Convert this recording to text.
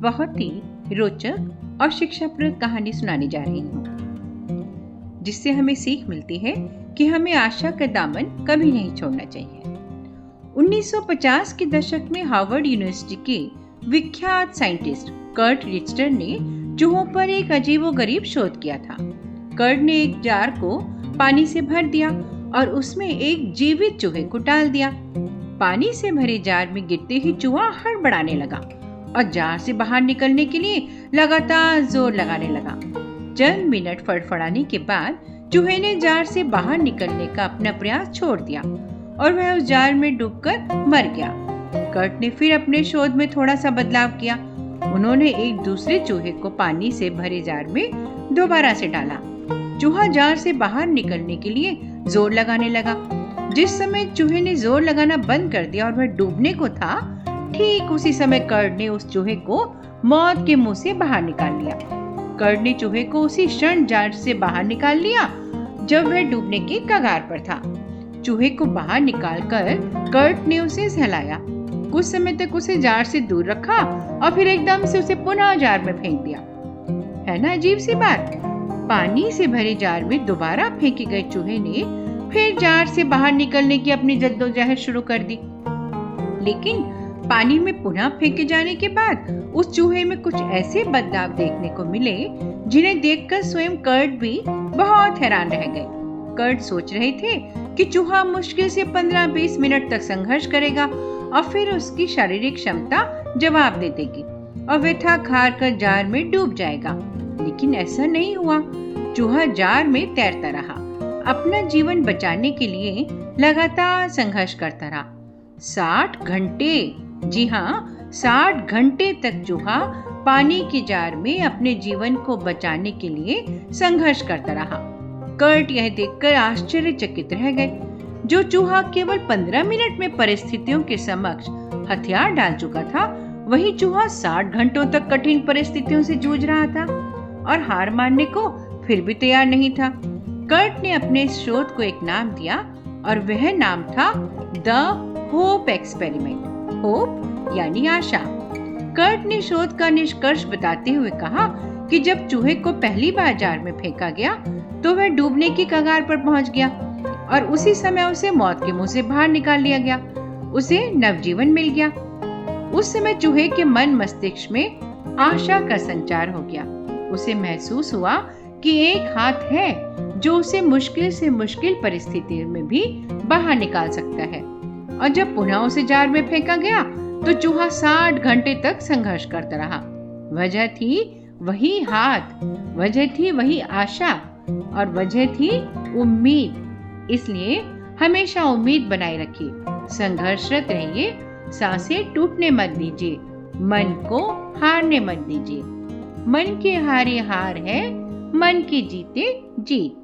बहुत ही रोचक और शिक्षाप्रद कहानी सुनाने जा रही हूँ, जिससे हमें सीख मिलती है कि हमें आशा का दामन कभी नहीं छोड़ना चाहिए। 1950 के दशक में हार्वर्ड यूनिवर्सिटी के विख्यात साइंटिस्ट कर्ट रिचटर ने चूहों पर एक अजीबोगरीब शोध किया था। कर्ट ने एक जार को पानी से भर दिया और उसमें एक जीवित चूहे को डाल दिया। पानी से भरे जार में गिरते ही चूहा हड़बड़ाने लगा और जार से बाहर निकलने के लिए लगातार जोर लगाने लगा। चंद मिनट फड़फड़ाने के बाद चूहे ने जार से बाहर निकलने का अपना प्रयास छोड़ दिया और वह उस जार में डूबकर मर गया। कर्ट ने फिर अपने शोध में थोड़ा सा बदलाव किया। उन्होंने एक दूसरे चूहे को पानी से भरे जार में दोबारा से डाला। चूहा जार से बाहर निकलने के लिए जोर लगाने लगा। जिस समय चूहे ने जोर लगाना बंद कर दिया और वह डूबने को था, ठीक उसी समय कर्ट ने उस चूहे को मौत के मुंह से बाहर निकाल लिया। कर्ट ने चूहे को उसी क्षण जार से बाहर निकाल लिया जब वह डूबने के कगार पर था। चूहे को बाहर निकालकर कर्ट ने उसे सहलाया, कुछ समय तक उसे जार से दूर रखा और फिर एकदम से उसे पुनः जार में फेंक दिया। है ना अजीब सी बात। पानी से भरे जार में दोबारा फेंके गए चूहे ने फिर जार से बाहर निकलने की अपनी जद्दोजहद शुरू कर दी। लेकिन पानी में पुनः फेंके जाने के बाद उस चूहे में कुछ ऐसे बदलाव देखने को मिले जिन्हें देखकर स्वयं कर्ट भी बहुत हैरान रह गए। कर्ट सोच रहे थे कि चूहा मुश्किल से 15-20 मिनट तक संघर्ष करेगा और फिर उसकी शारीरिक क्षमता जवाब दे देगी और वह थक हार कर जार में डूब जाएगा। लेकिन ऐसा नहीं हुआ। चूहा जार में तैरता रहा, अपना जीवन बचाने के लिए लगातार संघर्ष करता रहा। 60 घंटे, जी हाँ 60 घंटे तक चूहा पानी की जार में अपने जीवन को बचाने के लिए संघर्ष करता रहा। कर्ट यह देखकर आश्चर्यचकित रह गए। जो चूहा केवल 15 मिनट में परिस्थितियों के समक्ष हथियार डाल चुका था, वही चूहा 60 घंटों तक कठिन परिस्थितियों से जूझ रहा था और हार मानने को फिर भी तैयार नहीं था। कर्ट ने अपने इस शोध को एक नाम दिया और वह नाम था द होप एक्सपेरिमेंट। होप यानी आशा। कर्ट ने शोध का निष्कर्ष बताते हुए कहा कि जब चूहे को पहली बार जार में फेंका गया तो वह डूबने की कगार पर पहुंच गया और उसी समय उसे मौत के मुंह से बाहर निकाल लिया गया। उसे नवजीवन मिल गया। उस समय चूहे के मन मस्तिष्क में आशा का संचार हो गया। उसे महसूस हुआ कि एक हाथ है जो उसे मुश्किल से मुश्किल परिस्थिति में भी बाहर निकाल सकता है। और जब पुनः उसे जार में फेंका गया तो चूहा 60 घंटे तक संघर्ष करता रहा। वजह थी वही हाथ, वजह थी वही आशा और वजह थी उम्मीद। इसलिए हमेशा उम्मीद बनाए रखिए, संघर्षरत रहिए, सांसें टूटने मत दीजिए, मन को हारने मत दीजिए। मन के हारे हार है, मन के जीते जीत।